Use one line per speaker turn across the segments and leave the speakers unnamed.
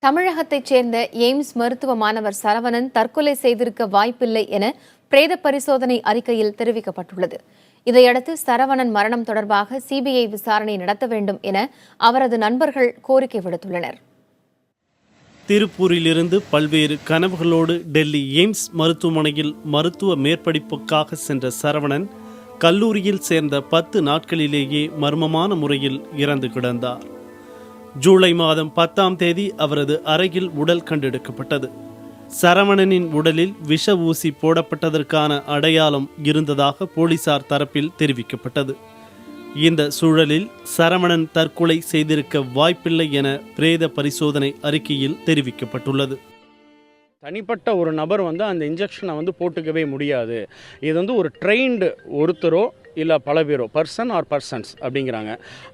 தமிழகத்தைச் சேர்ந்த எய்ம்ஸ் மருத்துவ மாணவர் சரவணன் தற்கொலை செய்திருக்க வாய்ப்பில்லை என பிரேத பரிசோதனை அறிக்கையில் தெரிவிக்கப்பட்டுள்ளது. இதையடுத்து சரவணன் மரணம் தொடர்பாக சிபிஐ விசாரணை நடத்த வேண்டும் என அவரது நண்பர்கள் கோரிக்கை விடுத்துள்ளனர்.
திருப்பூரிலிருந்து பல்வேறு கனவுகளோடு டெல்லி எய்ம்ஸ் மருத்துவமனையில் மருத்துவ மேற்படிப்புக்காக சென்ற சரவணன் கல்லூரியில் சேர்ந்த 10 நாட்களிலேயே மர்மமான முறையில் இறந்து கிடந்தார். ஜூலை மாதம் 10ஆம் தேதி அவரது அறையில் உடல் கண்டெடுக்கப்பட்டது. சரவணனின் உடலில் விஷ ஊசி போடப்பட்டதற்கான அடையாளம் இருந்ததாக போலீசார் தரப்பில் தெரிவிக்கப்பட்டது. இந்த சூழலில் சரவணன் தற்கொலை செய்திருக்க வாய்ப்பில்லை என பிரேத பரிசோதனை அறிக்கையில் தெரிவிக்கப்பட்டுள்ளது.
தனிப்பட்ட ஒரு நபர் அந்த இன்ஜெக்ஷனை போட்டுக்கவே முடியாது. இது ஒரு ட்ரெயின்டு ஒருத்தரோ இல்லை பல பேரோ பர்சன் ஆர் பர்சன்ஸ் அப்படிங்கிறாங்க,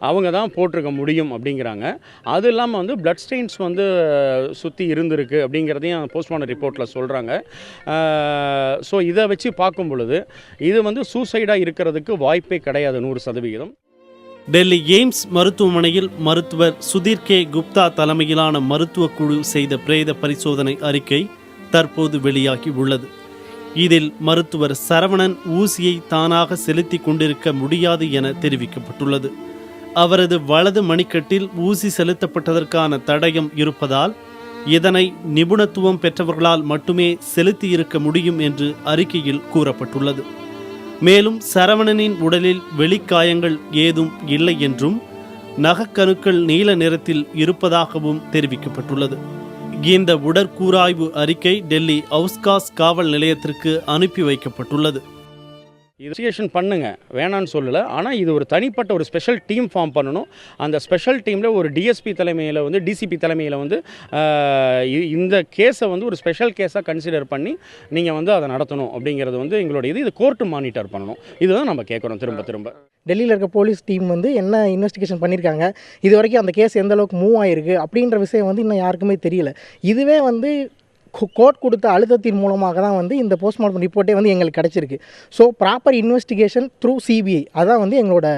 அவங்க தான் போட்டிருக்க முடியும் அப்படிங்கிறாங்க. அது இல்லாமல் பிளட் ஸ்டெயின்ஸ் சுற்றி இருந்திருக்கு அப்படிங்கிறதையும் போஸ்ட்மார்ட்டம் ரிப்போர்ட்டில் சொல்கிறாங்க. ஸோ இதை வச்சு பார்க்கும் பொழுது இது சூசைடாக இருக்கிறதுக்கு வாய்ப்பே கிடையாது 100%.
டெல்லி எய்ம்ஸ் மருத்துவமனையில் மருத்துவர் சுதீர் கே குப்தா தலைமையிலான மருத்துவ குழு செய்த பிரேத பரிசோதனை அறிக்கை தற்போது வெளியாகி உள்ளது. இதில் மருத்துவர் சரவணன் ஊசியை தானாக செலுத்தி கொண்டிருக்க முடியாது என தெரிவிக்கப்பட்டுள்ளது. அவரது வலது மணிக்கட்டில் ஊசி செலுத்தப்பட்டதற்கான தடயம் இருப்பதால் இதனை நிபுணத்துவம் பெற்றவர்களால் மட்டுமே செலுத்தியிருக்க முடியும் என்று அறிக்கையில் கூறப்பட்டுள்ளது. மேலும் சரவணனின் உடலில் வெளிக்காயங்கள் ஏதும் இல்லை என்றும் நகக்கணுக்கள் நீல நிறத்தில் இருப்பதாகவும் தெரிவிக்கப்பட்டுள்ளது. இந்த உடற்கூராய்வு அறிக்கை டெல்லி அவுஸ்காஸ் காவல் நிலையத்திற்கு அனுப்பி வைக்கப்பட்டுள்ளது.
இன்வெஸ்டிகேஷன் பண்ணுங்க, வேணான்னு சொல்லலை. ஆனால் இது ஒரு தனிப்பட்ட ஒரு ஸ்பெஷல் டீம் ஃபார்ம் பண்ணணும். அந்த ஸ்பெஷல் டீமில் ஒரு டிஎஸ்பி தலைமையில் டிசிபி தலைமையில் இந்த கேஸை ஒரு ஸ்பெஷல் கேஸாக கன்சிடர் பண்ணி நீங்கள் அதை நடத்தணும் அப்படிங்கிறது எங்களோட இது கோர்ட்டு மானிட்டர் பண்ணணும். இதுதான் நம்ம கேட்குறோம் திரும்ப.
டெல்லியில் இருக்க போலீஸ் டீம் என்ன இன்வெஸ்டிகேஷன் பண்ணியிருக்காங்க, இது வரைக்கும் அந்த கேஸ் எந்த அளவுக்கு மூவ் ஆகிருக்கு அப்படின்ற விஷயம் இன்னும் யாருக்குமே தெரியல. இதுவே கோர்ட் கொடுத்த அழுத்தத்தின் மூலமாக தான் இந்த போஸ்ட்மார்ட்டம் ரிப்போர்ட்டே எங்களுக்கு கிடச்சிருக்கு. So proper investigation through CBI அதான் எங்களோட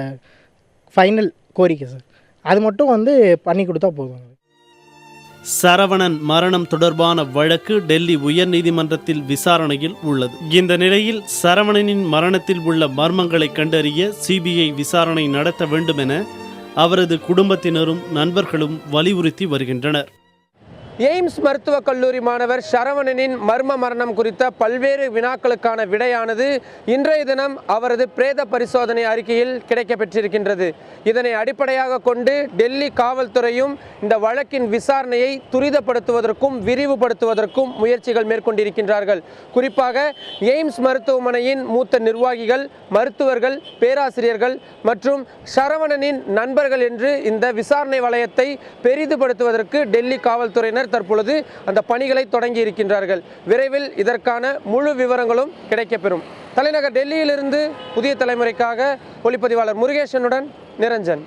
ஃபைனல் கோரிக்கை சார். அது மட்டும் பண்ணி கொடுத்தா போதும்.
சரவணன் மரணம் தொடர்பான வழக்கு டெல்லி உயர்நீதிமன்றத்தில் விசாரணையில் உள்ளது. இந்த நிலையில் சரவணனின் மரணத்தில் உள்ள மர்மங்களை கண்டறிய சிபிஐ விசாரணை நடத்த வேண்டும் என அவரது குடும்பத்தினரும் நண்பர்களும் வலியுறுத்தி வருகின்றனர்.
எய்ம்ஸ் மருத்துவக் கல்லூரி மாணவர் சரவணனின் மர்ம மரணம் குறித்த பல்வேறு வினாக்களுக்கான விடையானது இன்றைய தினம் அவரது பிரேத பரிசோதனை அறிக்கையில் கிடைக்கப்பெற்றிருக்கின்றது. இதனை அடிப்படையாக கொண்டு டெல்லி காவல்துறையும் இந்த வழக்கின் விசாரணையை துரிதப்படுத்துவதற்கும் விரிவுபடுத்துவதற்கும் முயற்சிகள் மேற்கொண்டிருக்கின்றார்கள். குறிப்பாக எய்ம்ஸ் மருத்துவமனையின் மூத்த நிர்வாகிகள், மருத்துவர்கள், பேராசிரியர்கள் மற்றும் சரவணனின் நண்பர்கள் என்று இந்த விசாரணை வளையத்தை பெரிதுபடுத்துவதற்கு டெல்லி காவல்துறையினர் தற்பொழுது அந்த பணிகளை தொடங்கி இருக்கின்றார்கள். விரைவில் இதற்கான முழு விவரங்களும் கிடைக்கப்பெறும். தலைநகர் டெல்லியிலிருந்து புதிய தலைமுறைக்காக ஒளிப்பதிவாளர் முருகேசனுடன் நிரஞ்சன்.